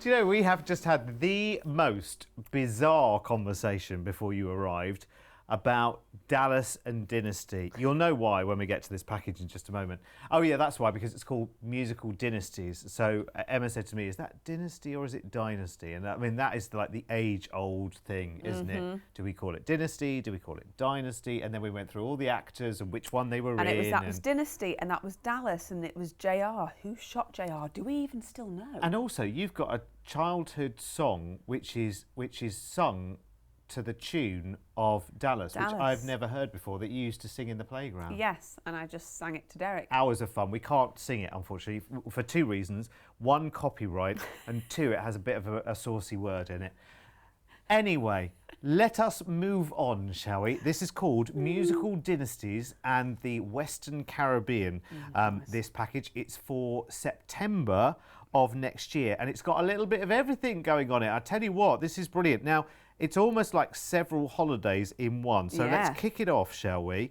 Do you know, we have just had the most bizarre conversation before you arrived about Dallas and Dynasty. You'll know why when we get to this package in just a moment. Oh yeah, that's why, because it's called Musical Dynasties. So Emma said to me, is that Dynasty or is it Dynasty? And I mean, that is like the age-old thing, isn't it? Do we call it Dynasty? Do we call it Dynasty? And then we went through all the actors and which one they were in. And that was Dynasty, and that was Dallas, and it was JR. Who shot JR? Do we even still know? And also, you've got a childhood song which is sung to the tune of Dallas, which I've never heard before, that you used to sing in the playground. Yes, and I just sang it to Derek. Hours of fun. We can't sing it, unfortunately, for two reasons. One, copyright, and two, it has a bit of a saucy word in it. Anyway, let us move on, shall we? This is called Musical Dynasties and the Western Caribbean, this package. It's for September of next year, and it's got a little bit of everything going on it. I tell you what, this is brilliant. Now, it's almost like several holidays in one. So let's kick it off, shall we?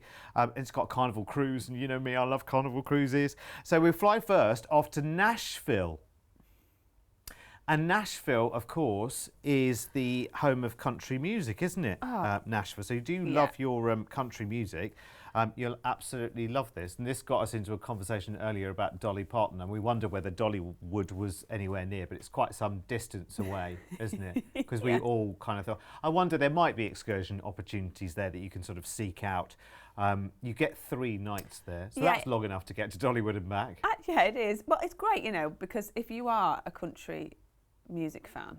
It's got Carnival Cruise, and you know me, I love Carnival Cruises. So we fly first off to Nashville. And Nashville, of course, is the home of country music, isn't it? Nashville. So you do love your country music. You'll absolutely love this. And this got us into a conversation earlier about Dolly Parton, and we wonder whether Dollywood was anywhere near, but it's quite some distance away, isn't it? Because we all kind of thought, I wonder, there might be excursion opportunities there that you can sort of seek out. You get 3 nights there, so that's long enough to get to Dollywood and back. Yeah, it is. But it's great, you know, because if you are a country music fan,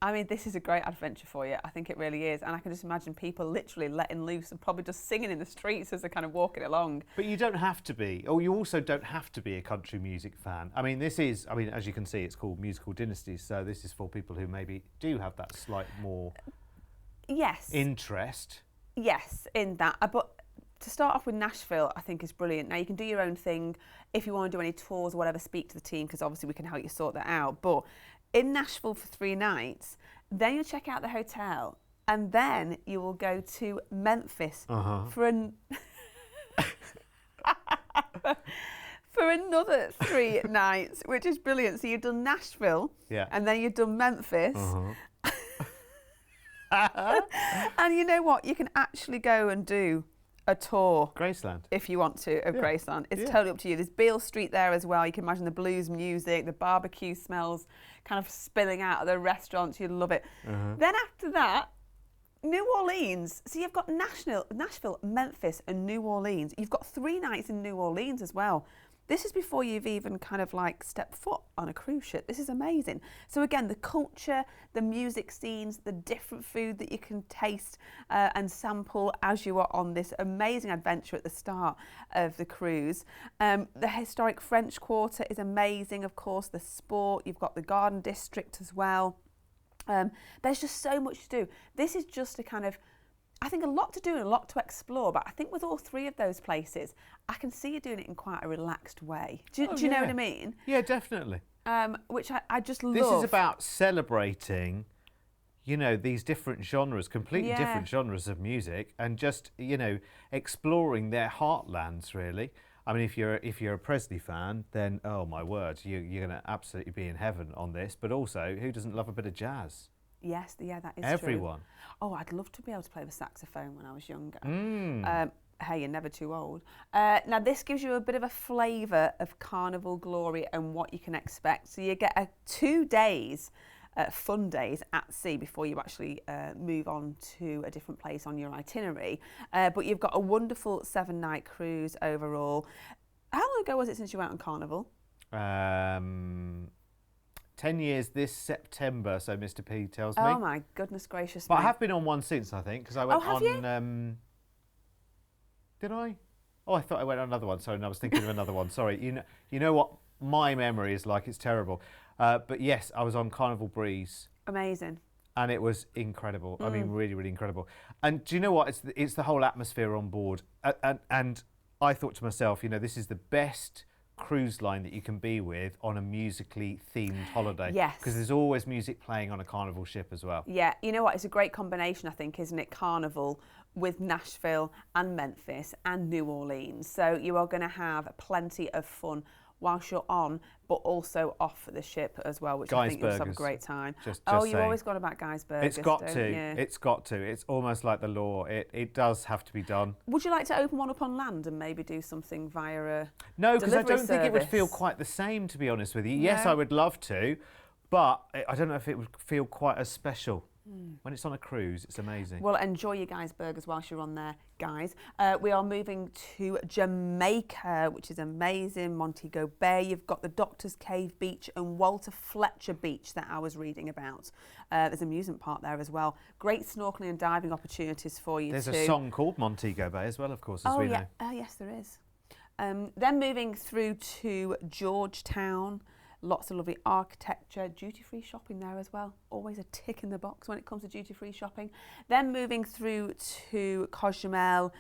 I mean, this is a great adventure for you. I think it really is. And I can just imagine people literally letting loose and probably just singing in the streets as they're kind of walking along. But you don't have to be, or you also don't have to be a country music fan. I mean, this is, as you can see, it's called Musical Dynasties. So this is for people who maybe do have that slight more interest. Yes, in that. But to start off with Nashville, I think is brilliant. Now, you can do your own thing. If you want to do any tours or whatever, speak to the team, because obviously we can help you sort that out. But in Nashville for 3 nights, then you'll check out the hotel, and then you will go to Memphis for another 3 nights, which is brilliant. So you've done Nashville, and then you've done Memphis. And you know what? You can actually go and do a tour. Graceland. If you want to, of Graceland. It's totally up to you. There's Beale Street there as well. You can imagine the blues music, the barbecue smells kind of spilling out of the restaurants. You'd love it. Then after that, New Orleans. So you've got Nashville, Memphis and New Orleans. You've got 3 nights in New Orleans as well. This is before you've even kind of like stepped foot on a cruise ship. This is amazing. So again, the culture, the music scenes, the different food that you can taste and sample as you are on this amazing adventure at the start of the cruise. The historic French Quarter is amazing, of course, the sport. You've got the Garden District as well. There's just so much to do. This is just a kind of, I think, a lot to do and a lot to explore, but I think with all 3 of those places, I can see you doing it in quite a relaxed way. Do you know what I mean? Yeah, definitely. Which I just love. This is about celebrating, you know, these different genres, completely different genres of music, and just, you know, exploring their heartlands, really. I mean, if you're a Presley fan, then, oh my word, you're going to absolutely be in heaven on this. But also, who doesn't love a bit of jazz? Yes, that is Everyone. True. Oh, I'd love to be able to play the saxophone when I was younger. Hey, you're never too old. Now, this gives you a bit of a flavour of carnival glory and what you can expect. So you get 2 days, fun days at sea before you actually move on to a different place on your itinerary. But you've got a wonderful 7-night cruise overall. How long ago was it since you went on Carnival? 10 years this September, so Mr. P tells me. Oh my goodness gracious me. But I have been on one since, I think, because I went have on... Did I? Oh, I thought I went on another one. Sorry, and I was thinking of another one. Sorry. You know what my memory is like? It's terrible. But yes, I was on Carnival Breeze. Amazing. And it was incredible. I mean, really, really incredible. And do you know what? It's the whole atmosphere on board. And I thought to myself, you know, this is the best cruise line that you can be with on a musically themed holiday. Yes. Because there's always music playing on a Carnival ship as well. Yeah, you know what? It's a great combination, I think, isn't it? Carnival with Nashville and Memphis and New Orleans. So you are going to have plenty of fun whilst you're on, but also off the ship as well, which I think you'll have a Burgers. great time. Just you saying. always got about Guy's Burgers. It's got don't to. you? It's got to. It's almost like the law. It does have to be done. Would you like to open one up on land and maybe do something via a No, because I delivery don't think it would feel service? quite the same, to be honest with you. Yes, No. I would love to, but I don't know if it would feel quite as special. When it's on a cruise, it's amazing. Well, enjoy your Guy's Burgers whilst you're on there, guys. We are moving to Jamaica, which is amazing. Montego Bay. You've got the Doctor's Cave Beach and Walter Fletcher Beach that I was reading about. There's an amusement park there as well. Great snorkeling and diving opportunities for you There's too. a song called Montego Bay as well, of course, as we know. Yes, there is. Then moving through to Georgetown. Lots of lovely architecture, duty-free shopping there as well. Always a tick in the box when it comes to duty-free shopping. Then moving through to Cozumel,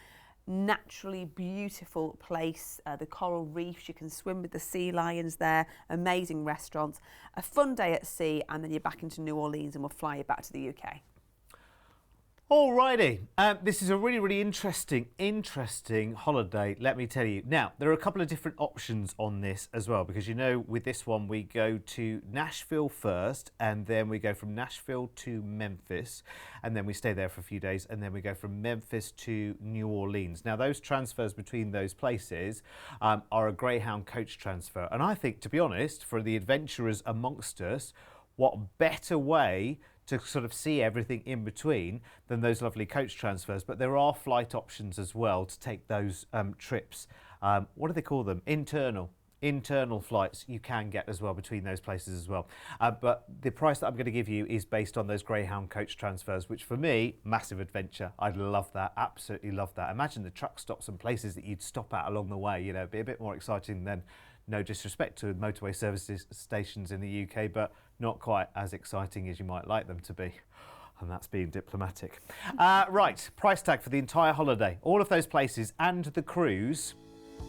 naturally beautiful place. The coral reefs, you can swim with the sea lions there. Amazing restaurants. A fun day at sea, and then you're back into New Orleans and we'll fly you back to the UK. Alrighty, this is a really, really interesting holiday, let me tell you. Now, there are a couple of different options on this as well, because you know with this one we go to Nashville first, and then we go from Nashville to Memphis, and then we stay there for a few days, and then we go from Memphis to New Orleans. Now, those transfers between those places are a Greyhound coach transfer, and I think, to be honest, for the adventurers amongst us, what better way to sort of see everything in between than those lovely coach transfers. But there are flight options as well to take those trips. What do they call them? Internal flights you can get as well between those places as well. But the price that I'm going to give you is based on those Greyhound coach transfers, which for me, massive adventure. I'd love that, absolutely love that. Imagine the truck stops and places that you'd stop at along the way. You know, it'd be a bit more exciting than, no disrespect to motorway services stations in the UK, but not quite as exciting as you might like them to be. And that's being diplomatic. Right, price tag for the entire holiday. All of those places and the cruise,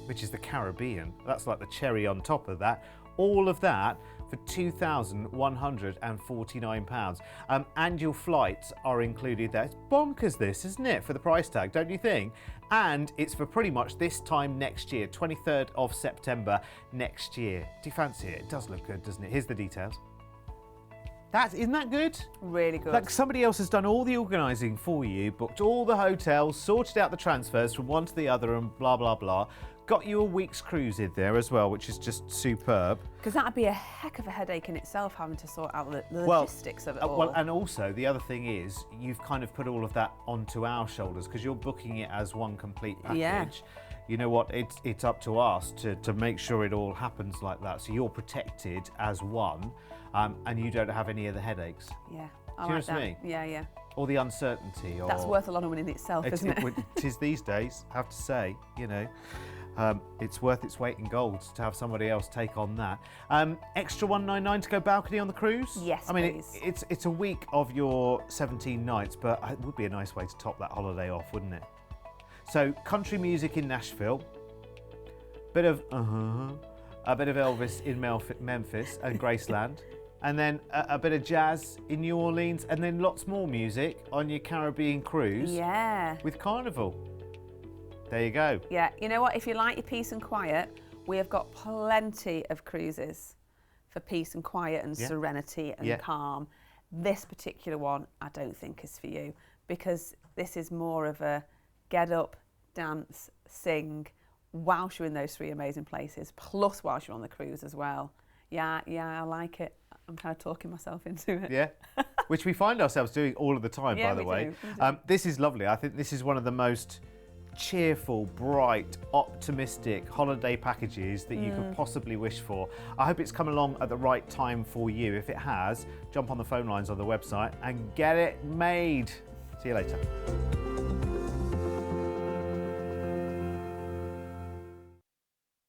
which is the Caribbean. That's like the cherry on top of that. All of that for £2,149. Annual flights are included there. It's bonkers this, isn't it, for the price tag, don't you think? And it's for pretty much this time next year, 23rd of September next year. Do you fancy it? It does look good, doesn't it? Here's the details. Isn't that good? Really good. Like somebody else has done all the organising for you, booked all the hotels, sorted out the transfers from one to the other and blah, blah, blah. Got you a week's cruise in there as well, which is just superb. Because that'd be a heck of a headache in itself, having to sort out the logistics of it all. Well, and also the other thing is you've kind of put all of that onto our shoulders because you're booking it as one complete package. Yeah. You know what? It's up to us to make sure it all happens like that. So you're protected as one, and you don't have any of the headaches. Yeah, Do you know what I mean? Yeah. Or the uncertainty. That's worth a lot of money in itself, isn't it? It is these days, I have to say, you know. It's worth its weight in gold to have somebody else take on that. Extra $199 to go balcony on the cruise? Yes, I mean, please. it's a week of your 17 nights, but it would be a nice way to top that holiday off, wouldn't it? So, country music in Nashville, a bit of Elvis in Memphis and Graceland, and then a bit of jazz in New Orleans, and then lots more music on your Caribbean cruise. Yeah. With Carnival. There you go. Yeah, you know what? If you like your peace and quiet, we have got plenty of cruises for peace and quiet and serenity and calm. This particular one, I don't think is for you, because this is more of a get up, dance, sing, whilst you're in those three amazing places, plus whilst you're on the cruise as well. Yeah, I like it. I'm kind of talking myself into it. Yeah, which we find ourselves doing all of the time, by the way. This is lovely. I think this is one of the most cheerful, bright, optimistic holiday packages that you could possibly wish for. I hope it's come along at the right time for you. If it has, jump on the phone lines on the website and get it made. See you later.